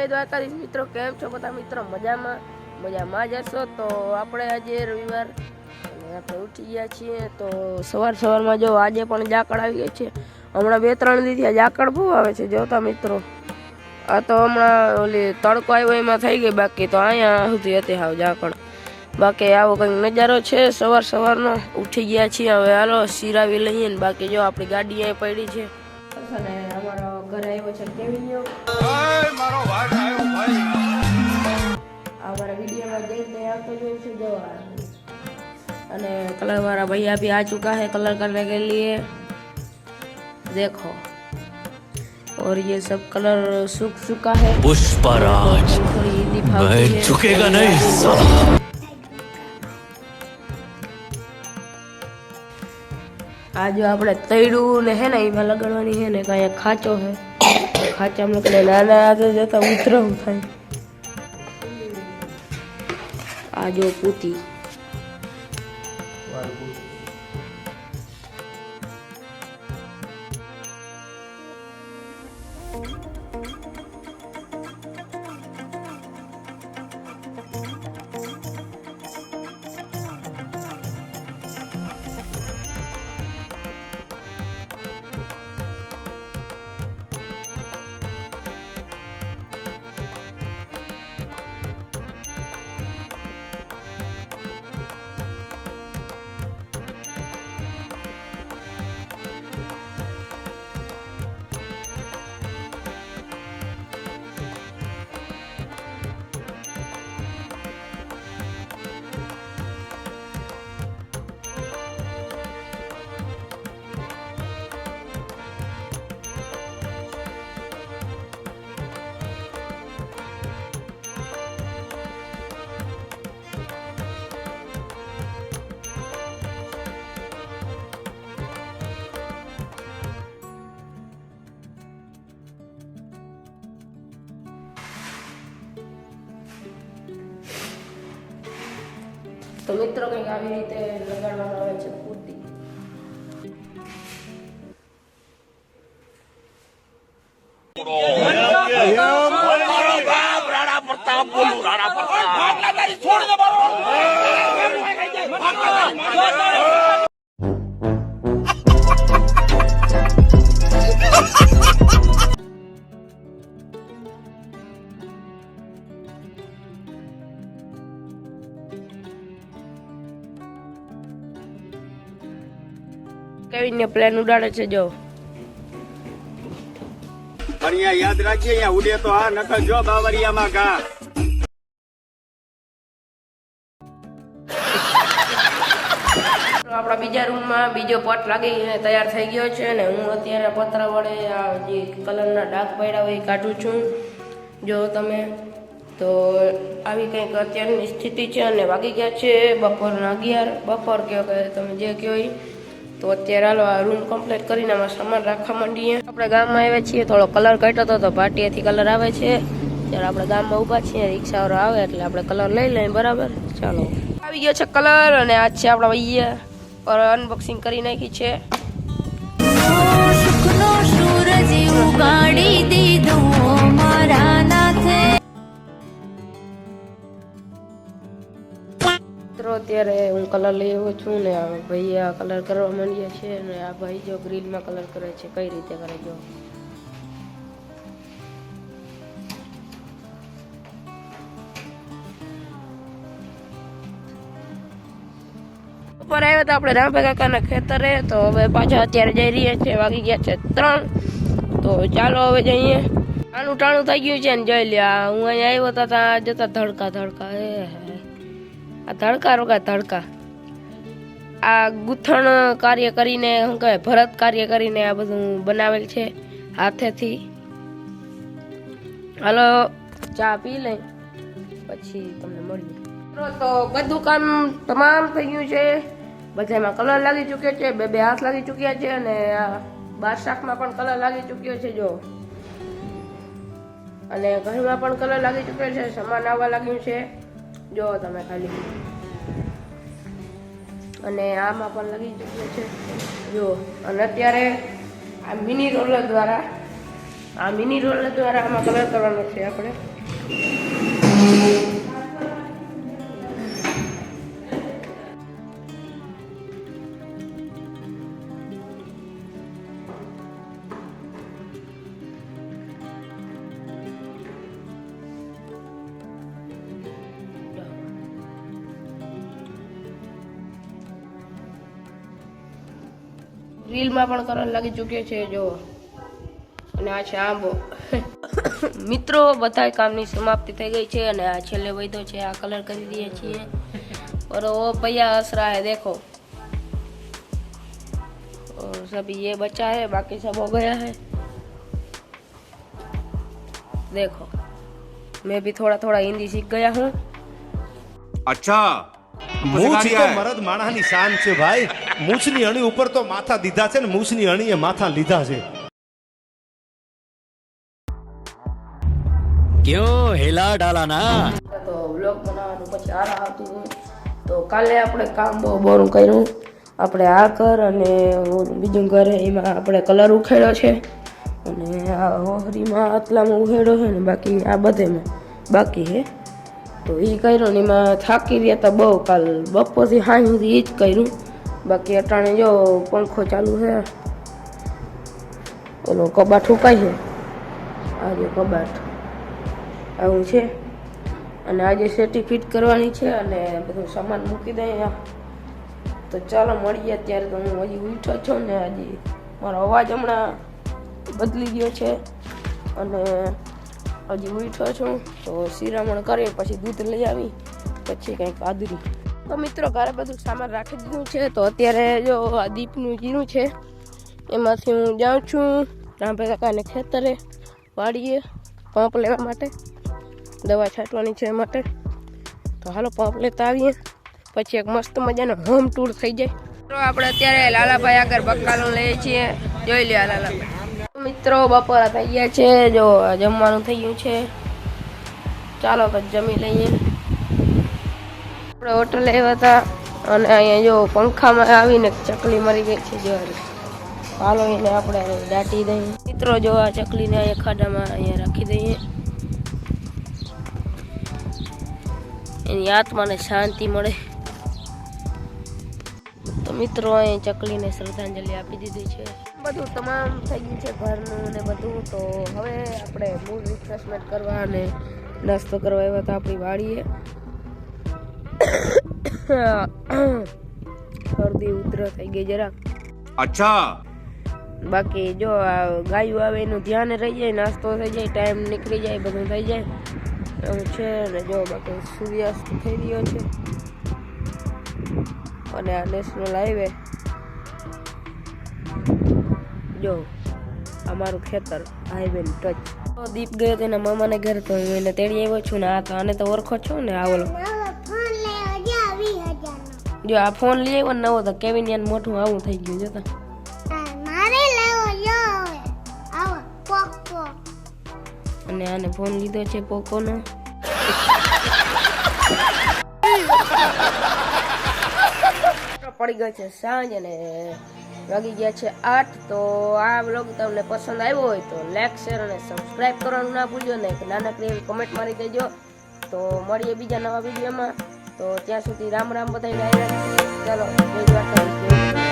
જય દ્વારકાધીશ મિત્રો, કેમ છો બધા મિત્રો? મજામાં જ હશો. તો આપણે આજે રવિવાર અને આપણે ઉઠી ગયા છીએ. તો સવારમાં જો આજે પણ ઝાકળ આવી ગઈ છે. હમણાં 2-3 દિવસથી ઝાકળ બહુ આવે છે જોતા મિત્રો. આ તો હમણાં ઓલી તડકો આવ્યો એમાં થઈ ગઈ, બાકી તો અહીંયા સુધી હતી હાવ ઝાકળ. બાકી આવો કંઈક નજારો છે સવારનો. ઉઠી ગયા છીએ, હવે હાલો સિરાવી લઈએ ને. બાકી જો આપણી ગાડી અહીં પડી છે અને અમારો ઘરે આવ્યો છે કેવિનિયો. हमारा वीडियो में देखते हैं आपको जो से जवान अने कलर हमारा भैया भी आ चुका है कलर करने के लिए, देखो। और ये सब कलर सूख चुका है। पुष्पराज मैं झुकेगा नहीं साला। आज जो આપણે તૈડું ને હે ને એમાં લગાડવાની હે ને કાંઈ ખાચો હે, ખાચામાં લગાડે નાના હાથે જતા ઉતરવું થાય. આ જો પૂતી तो मित्रों કંઈક આવી રીતે લગાડવામાં આવે છે પૂતી. રાણા પ્રતાપ બોલું, રાણા પ્રતાપ છોડ દે મારો. કેવિન ને પ્લેન ઉડાડે છે જો. बढ़िया याद रखिए, यहाँ उड़े तो हाँ नकल जो बावरिया में गा. આપણા બીજા રૂમમાં બીજો પટ લાગી તૈયાર થઈ ગયો છે ને હું અત્યારે પતરા વડે આ જે કલરના ડાઘ પડ્યા હોય એ કાઢું છું. જો તમે તો આવી કંઈક અત્યારની સ્થિતિ છે અને વાગી ગયા છે બપોરના 11. બપોર કહો કે તમે જે કહો એ. તો અત્યારે હાલો આ રૂમ કમ્પ્લીટ કરીને આમાં સામાન રાખવા માંડીએ. આપણે ગામમાં આવ્યા છીએ, થોડો કલર કાઢ્યો હતો તો ભાટીએથી કલર આવે છે. ત્યારે આપણે ગામમાં ઊભા છીએ, રિક્ષાવાળો આવે એટલે આપણે કલર લઈ લઈએ. બરાબર, ચાલો. આવી ગયો છે કલર અને આજ છે આપણા ભૈયા પર અનબોક્સિંગ કરી નાખી છે. અત્યારે હું કલર લઈ આવ્યો છું ને આ ભૈયા કલર કરવા માંડ્યા છે ને આ ભાઈ જો ગ્રીલમાં કલર કરે છે. કઈ રીતે કરે જો. ઉપર આવ્યા હતા આપણે રામભાઈ કાકાના ખેતરે. તો હવે પાછા અત્યારે જઈ રહ્યા છે, વાગી ગયા છે 3. તો ચાલો હવે જઈએ. આનું ટાણું થઈ ગયું છે ને જોઈ લ્યા. હું અહીંયા આવ્યો હતા ત્યાં જતા ધડકા આ ધડકા રોકા ધડકા. આ ગૂંથણ કાર્ય કરીને શું કહેવાય, ભરત કાર્ય કરીને આ બધું બનાવેલ છે હાથેથી. હાલો ચા પી લઈ પછી તમને મળીએ. તો બધું કામ તમામ થઈ ગયું છે. બધામાં કલર લાગી ચૂક્યો છે, બે હાથ લાગી ચૂક્યા છે અને આ બારશાકમાં પણ કલર લાગી ચૂક્યો છે જો. અને ઘરમાં પણ કલર લાગી ચૂક્યો છે, સામાન આવવા લાગ્યું છે જો તમે ખાલી. અને આમાં પણ લાગી ચૂક્યો છે જો. અને અત્યારે આ મિની રોલર દ્વારા આમાં કલર કરવાનો છે આપણે. રીલમાં પણ કલર લાગી ચૂક્યો છે જો, અને આ છે આંબો. મિત્રો બધા કામની સમાપ્તિ થઈ ગઈ છે અને આ છેલ્લે વધ્યો છે, આ કલર કરી દઈએ છીએ. और वो भैया हंस रहा है देखो, और सभी ये बचा है, बाकी सब हो गया है. देखो मैं भी थोड़ा थोड़ा हिंदी सीख गया हूँ. अच्छा મૂછ તો મરદ માણસની શાન છે ભાઈ. મૂછની અણી ઉપર તો માથા દીધા છે ને મૂછની અણીએ માથા લીધા છે. क्यों हिला डाला ना. તો વ્લોગ બનાવવાનું પછી આરા આવતું હોય તો કાલે આપણે કામ બહુ બોરું કર્યું. આપણે આ ઘર અને બીજું ઘર એમાં આપણે કલર ઉખેડ્યો છે, અને આ હોહરીમાં આટલામાં ઉખેડ્યો છે ને બાકી આ બધેમાં બાકી છે. તો એ કર્યું ને એમાં થાકી રહ્યા હતા બહુ. કાલ બપોરથી સાંજ સુધી એ જ કર્યું. બાકી અટાણે જો પંખો ચાલુ છે, ઓલો કબાટ હુકાય છે, આ જે કબાટ આવું છે. અને આજે સેટી ફિટ કરવાની છે અને બધું સામાન મૂકી દઈએ. તો ચાલો મળીએ. અત્યારે તો હું હજી ઉઠ્યો છું ને હજી મારો અવાજ હમણાં બદલી ગયો છે અને હજી ઉઠ્યો છું. તો શિરામણ કરી પછી દૂધ લઈ આવી પછી કંઈક આદરી. તો મિત્રો ઘરે બધું સામાન રાખી દીધું છે. તો અત્યારે જો આ દીપનું જીરું છે એમાંથી હું જાઉં છું રામભાઈ કાકાને ખેતરે વાડીએ પંપ લેવા માટે, દવા છાંટવાની છે એ માટે. તો હાલો પંપ લેતા આવીએ, પછી એક મસ્ત મજાનો હોમ ટૂર થઈ જાય. તો આપણે અત્યારે લાલાભાઈ આગળ બકાલો લઈએ છીએ, જોઈ લે લાલાભાઈ. મિત્રો બપોરા થઈ ગયા છે, જો જમવાનું થઈ ગયું છે. ચાલો તો જમી લઈએ. આપણે હોટલ આવ્યા હતા અને અહીંયા જો પંખામાં આવીને ચકલી મરી ગઈ છે. જો હાલો એને આપણે દાટી દઈએ. મિત્રો જો આ ચકલીને અહીંયા ખાડામાં અહીંયા રાખી દઈએ, એની આત્માને શાંતિ મળે. તો મિત્રો અહીં ચકલીને શ્રદ્ધાંજલિ આપી દીધી છે. બધું તમામ થઈ ગયું છે ઘરનું ને બધું. તો હવે આપણે મૂડ રિફ્રેશમેન્ટ કરવા અને નાસ્તો કરવા આવ્યા હતા આપણી વાડીએ. શરદી ઉધરસ થઈ ગઈ જરાક. अच्छा બાકી જો આ ગાયું આવે એનું ધ્યાન રહી જાય, નાસ્તો થઈ જાય, ટાઈમ નીકળી જાય, બધું થઈ જાય એવું છે. અને જો બાકી સૂર્યાસ્ત થઈ રહ્યો છે અને આ નેશનલ હાઈવે જો અમારું ખેતર હાઈવે ટચ. દીપ ગયો તેના મામાને ઘરે, તો હું એને તેડી આવ્યો છું ને. આ તો આને તો ઓળખો છો ને, આ ઓલો જો આ ફોન લઈ આવ્યો નવો, તો કેવિન યાન મોટું આવું થઈ ગયું જોતા. અને આને ફોન લીધો છે પોકોનો. પડી ગયો છે સાંજ અને વાગી ગયા છે 8. તો આ વ્લોગ તમને પસંદ આવ્યો હોય તો લાઈક, શેર અને સબસ્ક્રાઇબ કરવાનું ના ભૂલજો ને. એક નાનકડી એવી કમેન્ટ મારી દેજો. તો મળીએ બીજા નવા વિડીયોમાં. તો ત્યાં સુધી રામ રામ બધાને. ચાલો જય દ્વારકાધીશ.